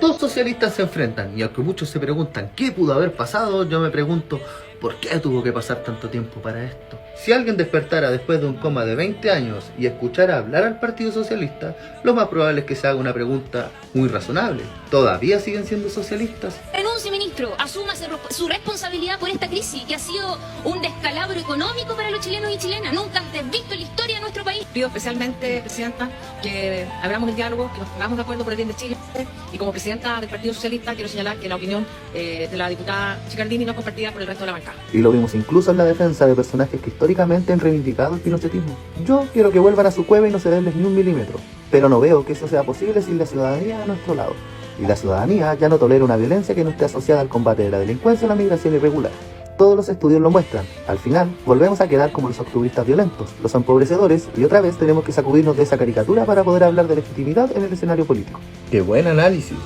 Dos socialistas se enfrentan y aunque muchos se preguntan qué pudo haber pasado, yo me pregunto ¿por qué tuvo que pasar tanto tiempo para esto? Si alguien despertara después de un coma de 20 años y escuchara hablar al Partido Socialista, lo más probable es que se haga una pregunta muy razonable. ¿Todavía siguen siendo socialistas? Renuncie, ministro, asuma su responsabilidad por esta crisis que ha sido un descalabro económico para los chilenos y chilenas, nunca antes visto en la historia de nuestro país. Pido especialmente, Presidenta, que abramos el diálogo, que nos pongamos de acuerdo por el bien de Chile, y como Presidenta del Partido Socialista quiero señalar que la opinión de la diputada Chicardini no es compartida por el resto de la bancada. Y lo vimos incluso en la defensa de personajes que históricamente han reivindicado el pinochetismo. Yo quiero que vuelvan a su cueva y no se denles ni un milímetro, pero no veo que eso sea posible sin la ciudadanía a nuestro lado. Y la ciudadanía ya no tolera una violencia que no esté asociada al combate de la delincuencia o la migración irregular. Todos los estudios lo muestran. Al final, volvemos a quedar como los octubristas violentos, los empobrecedores, y otra vez tenemos que sacudirnos de esa caricatura para poder hablar de legitimidad en el escenario político. ¡Qué buen análisis!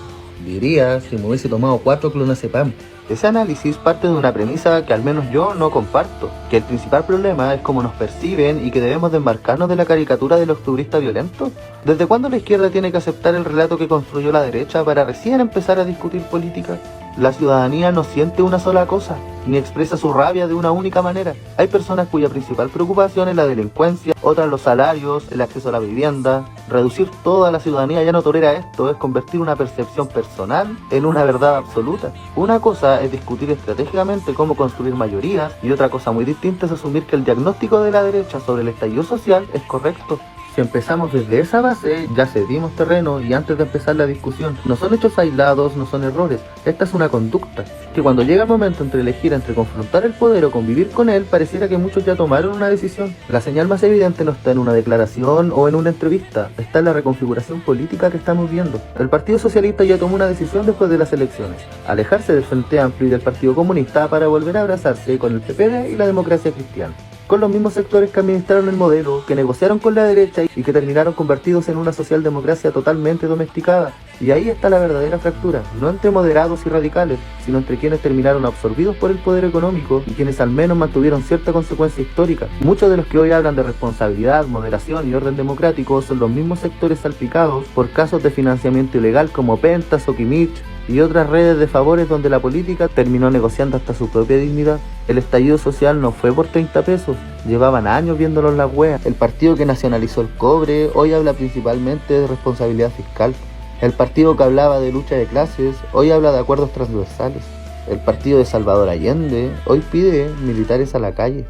Diría si me hubiese tomado 4 clonazepam. Ese análisis parte de una premisa que al menos yo no comparto, que el principal problema es cómo nos perciben y que debemos desmarcarnos de la caricatura del octubrista violento. ¿Desde cuándo la izquierda tiene que aceptar el relato que construyó la derecha para recién empezar a discutir política? La ciudadanía no siente una sola cosa, ni expresa su rabia de una única manera. Hay personas cuya principal preocupación es la delincuencia, otras los salarios, el acceso a la vivienda. Reducir toda la ciudadanía ya no tolera esto, es convertir una percepción personal en una verdad absoluta. Una cosa es discutir estratégicamente cómo construir mayorías y otra cosa muy distinta es asumir que el diagnóstico de la derecha sobre el estallido social es correcto. Si empezamos desde esa base, ya cedimos terreno y antes de empezar la discusión, no son hechos aislados, no son errores, esta es una conducta, que cuando llega el momento entre elegir entre confrontar el poder o convivir con él, pareciera que muchos ya tomaron una decisión. La señal más evidente no está en una declaración o en una entrevista, está en la reconfiguración política que estamos viendo. El Partido Socialista ya tomó una decisión después de las elecciones, alejarse del Frente Amplio y del Partido Comunista para volver a abrazarse con el PPD y la democracia cristiana. Con los mismos sectores que administraron el modelo, que negociaron con la derecha y que terminaron convertidos en una socialdemocracia totalmente domesticada. Y ahí está la verdadera fractura, no entre moderados y radicales, sino entre quienes terminaron absorbidos por el poder económico y quienes al menos mantuvieron cierta consecuencia histórica. Muchos de los que hoy hablan de responsabilidad, moderación y orden democrático son los mismos sectores salpicados por casos de financiamiento ilegal como Pentas o Kimich y otras redes de favores donde la política terminó negociando hasta su propia dignidad. El estallido social no fue por 30 pesos, llevaban años viéndolo en las weas. El partido que nacionalizó el cobre hoy habla principalmente de responsabilidad fiscal. El partido que hablaba de lucha de clases hoy habla de acuerdos transversales. El partido de Salvador Allende hoy pide militares a la calle.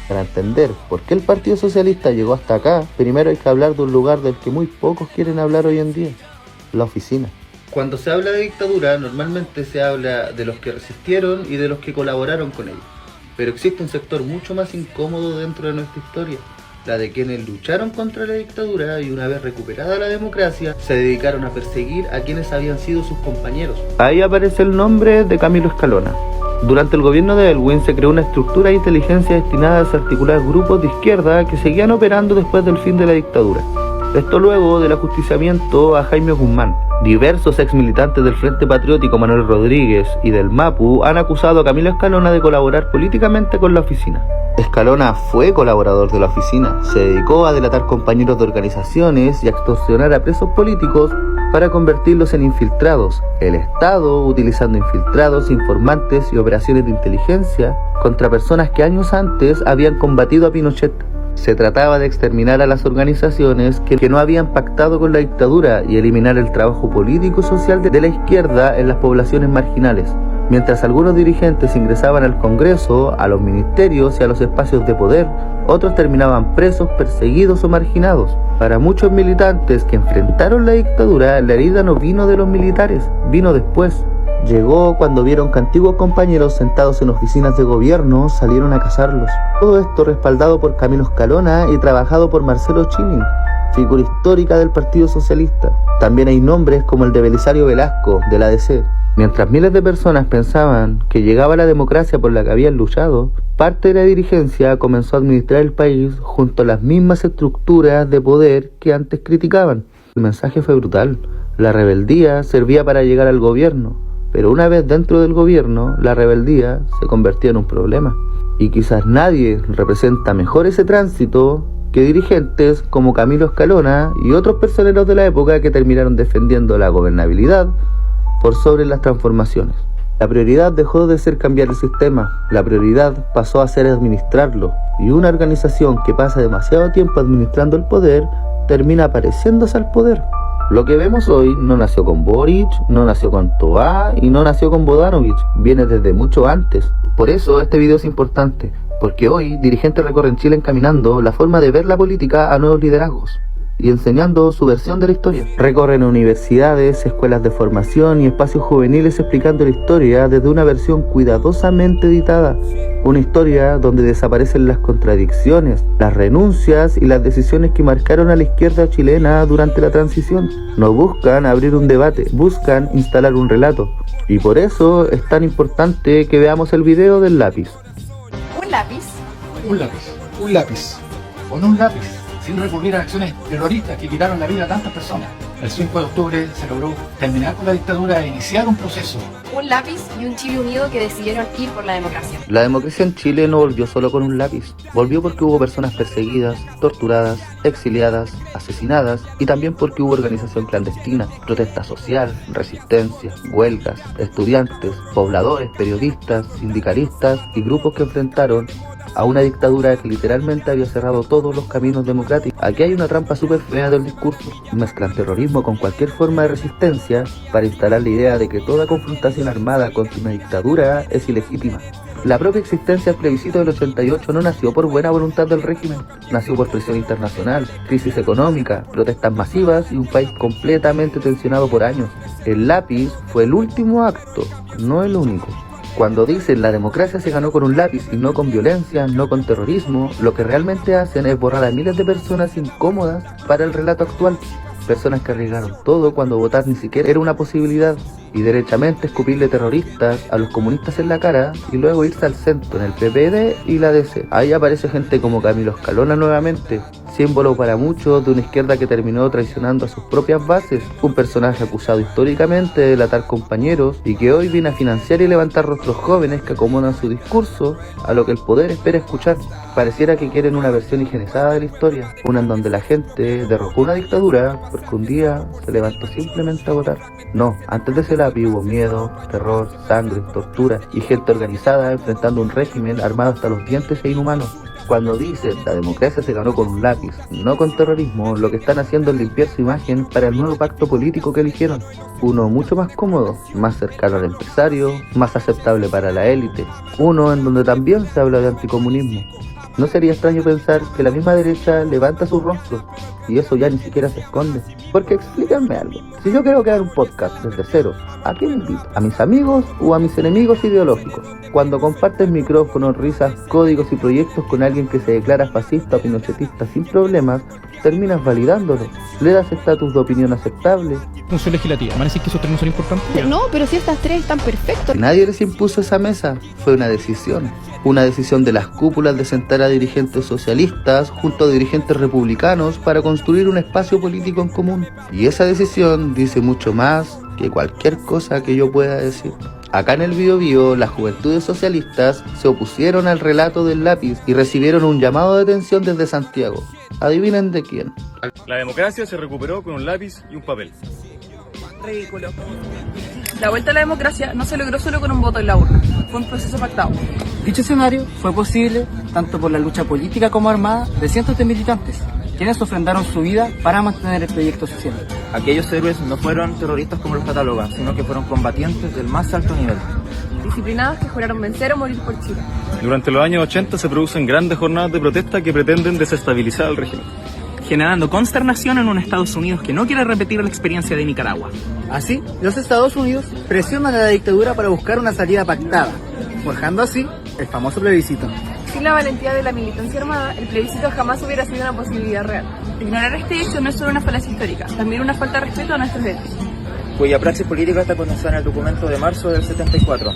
Para entender por qué el Partido Socialista llegó hasta acá, primero hay que hablar de un lugar del que muy pocos quieren hablar hoy en día: la oficina. Cuando se habla de dictadura, normalmente se habla de los que resistieron y de los que colaboraron con ellos. Pero existe un sector mucho más incómodo dentro de nuestra historia, la de quienes lucharon contra la dictadura y una vez recuperada la democracia, se dedicaron a perseguir a quienes habían sido sus compañeros. Ahí aparece el nombre de Camilo Escalona. Durante el gobierno de Elwin se creó una estructura de inteligencia destinada a desarticular grupos de izquierda que seguían operando después del fin de la dictadura. Esto luego del ajusticiamiento a Jaime Guzmán. Diversos ex militantes del Frente Patriótico Manuel Rodríguez y del MAPU han acusado a Camilo Escalona de colaborar políticamente con la oficina. Escalona fue colaborador de la oficina, se dedicó a delatar compañeros de organizaciones y a extorsionar a presos políticos para convertirlos en infiltrados. El Estado utilizando infiltrados, informantes y operaciones de inteligencia contra personas que años antes habían combatido a Pinochet. Se trataba de exterminar a las organizaciones que no habían pactado con la dictadura y eliminar el trabajo político y social de la izquierda en las poblaciones marginales. Mientras algunos dirigentes ingresaban al Congreso, a los ministerios y a los espacios de poder, otros terminaban presos, perseguidos o marginados. Para muchos militantes que enfrentaron la dictadura, la herida no vino de los militares, vino después. Llegó cuando vieron que antiguos compañeros sentados en oficinas de gobierno salieron a cazarlos. Todo esto respaldado por Camilo Escalona y trabajado por Marcelo Chilin, figura histórica del Partido Socialista. También hay nombres como el de Belisario Velasco, de la DC. Mientras miles de personas pensaban que llegaba la democracia por la que habían luchado, parte de la dirigencia comenzó a administrar el país junto a las mismas estructuras de poder que antes criticaban. El mensaje fue brutal. La rebeldía servía para llegar al gobierno, pero una vez dentro del gobierno, la rebeldía se convertía en un problema. Y quizás nadie representa mejor ese tránsito que dirigentes como Camilo Escalona y otros personeros de la época que terminaron defendiendo la gobernabilidad por sobre las transformaciones. La prioridad dejó de ser cambiar el sistema, la prioridad pasó a ser administrarlo, y una organización que pasa demasiado tiempo administrando el poder termina pareciéndose al poder. Lo que vemos hoy no nació con Boric, no nació con Toá y no nació con Bodanovich, viene desde mucho antes. Por eso este video es importante, porque hoy dirigentes recorren Chile encaminando la forma de ver la política a nuevos liderazgos y enseñando su versión de la historia. Recorren universidades, escuelas de formación y espacios juveniles explicando la historia desde una versión cuidadosamente editada. Una historia donde desaparecen las contradicciones, las renuncias y las decisiones que marcaron a la izquierda chilena durante la transición. No buscan abrir un debate, buscan instalar un relato. Y por eso es tan importante que veamos el video del lápiz. ¿Un lápiz? Un lápiz, un lápiz. Con un lápiz, sin recurrir a acciones terroristas que quitaron la vida a tantas personas. El 5 de octubre se logró terminar con la dictadura e iniciar un proceso. Un lápiz y un Chile unido que decidieron ir por la democracia. La democracia en Chile no volvió solo con un lápiz. Volvió porque hubo personas perseguidas, torturadas, exiliadas, asesinadas y también porque hubo organización clandestina, protesta social, resistencia, huelgas, estudiantes, pobladores, periodistas, sindicalistas y grupos que enfrentaron a una dictadura que literalmente había cerrado todos los caminos democráticos. Aquí hay una trampa súper fea del discurso. Mezclan terrorismo con cualquier forma de resistencia para instalar la idea de que toda confrontación armada contra una dictadura es ilegítima. La propia existencia del plebiscito del 88 no nació por buena voluntad del régimen, nació por presión internacional, crisis económica, protestas masivas y un país completamente tensionado por años. El lápiz fue el último acto, no el único. Cuando dicen la democracia se ganó con un lápiz y no con violencia, no con terrorismo, lo que realmente hacen es borrar a miles de personas incómodas para el relato actual. Personas que arriesgaron todo cuando votar ni siquiera era una posibilidad y derechamente escupirle terroristas a los comunistas en la cara y luego irse al centro en el PPD y la DC. Ahí aparece gente como Camilo Escalona nuevamente, símbolo para muchos de una izquierda que terminó traicionando a sus propias bases, un personaje acusado históricamente de delatar compañeros y que hoy viene a financiar y levantar rostros jóvenes que acomodan su discurso a lo que el poder espera escuchar. Pareciera que quieren una versión higienizada de la historia, una en donde la gente derrocó una dictadura porque un día se levantó simplemente a votar. No, antes de ese lápiz hubo miedo, terror, sangre, tortura y gente organizada enfrentando un régimen armado hasta los dientes e inhumano. Cuando dicen la democracia se ganó con un lápiz, no con terrorismo, lo que están haciendo es limpiar su imagen para el nuevo pacto político que eligieron. Uno mucho más cómodo, más cercano al empresario, más aceptable para la élite. Uno en donde también se habla de anticomunismo. No sería extraño pensar que la misma derecha levanta sus rostros y eso ya ni siquiera se esconde. Porque explíquenme algo, si yo quiero crear un podcast desde cero, ¿a quién invito? ¿A mis amigos o a mis enemigos ideológicos? Cuando compartes micrófonos, risas, códigos y proyectos con alguien que se declara fascista o pinochetista sin problemas, terminas validándolo, le das estatus de opinión aceptable. Función legislativa, ¿van a decir que esos términos son importantes? No, pero si estas tres están perfectos. Nadie les impuso esa mesa, fue una decisión de las cúpulas de sentar a dirigentes socialistas junto a dirigentes republicanos para construir un espacio político en común. Y esa decisión dice mucho más que cualquier cosa que yo pueda decir. Acá en el Biobío, las juventudes socialistas se opusieron al relato del lápiz y recibieron un llamado de atención desde Santiago. Adivinen de quién. La democracia se recuperó con un lápiz y un papel. Ridículo. La vuelta a la democracia no se logró solo con un voto en la urna, fue un proceso pactado. Dicho escenario fue posible tanto por la lucha política como armada de cientos de militantes, quienes ofrendaron su vida para mantener el proyecto social. Aquellos héroes no fueron terroristas como los catalogan, sino que fueron combatientes del más alto nivel. Disciplinados que juraron vencer o morir por Chile. Durante los años 80 se producen grandes jornadas de protesta que pretenden desestabilizar al régimen, generando consternación en un Estados Unidos que no quiere repetir la experiencia de Nicaragua. Así, los Estados Unidos presionan a la dictadura para buscar una salida pactada, forjando así el famoso plebiscito. Sin la valentía de la militancia armada, el plebiscito jamás hubiera sido una posibilidad real. Ignorar este hecho no es solo una falacia histórica, también una falta de respeto a nuestros derechos. Cuya praxis política está condensada en el documento de marzo del 74.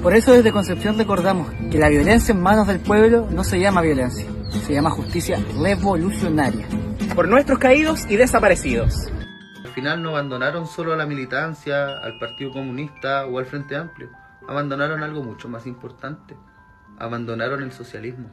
Por eso desde Concepción recordamos que la violencia en manos del pueblo no se llama violencia, se llama justicia revolucionaria. Por nuestros caídos y desaparecidos. Al final no abandonaron solo a la militancia, al Partido Comunista o al Frente Amplio, abandonaron algo mucho más importante, abandonaron el socialismo.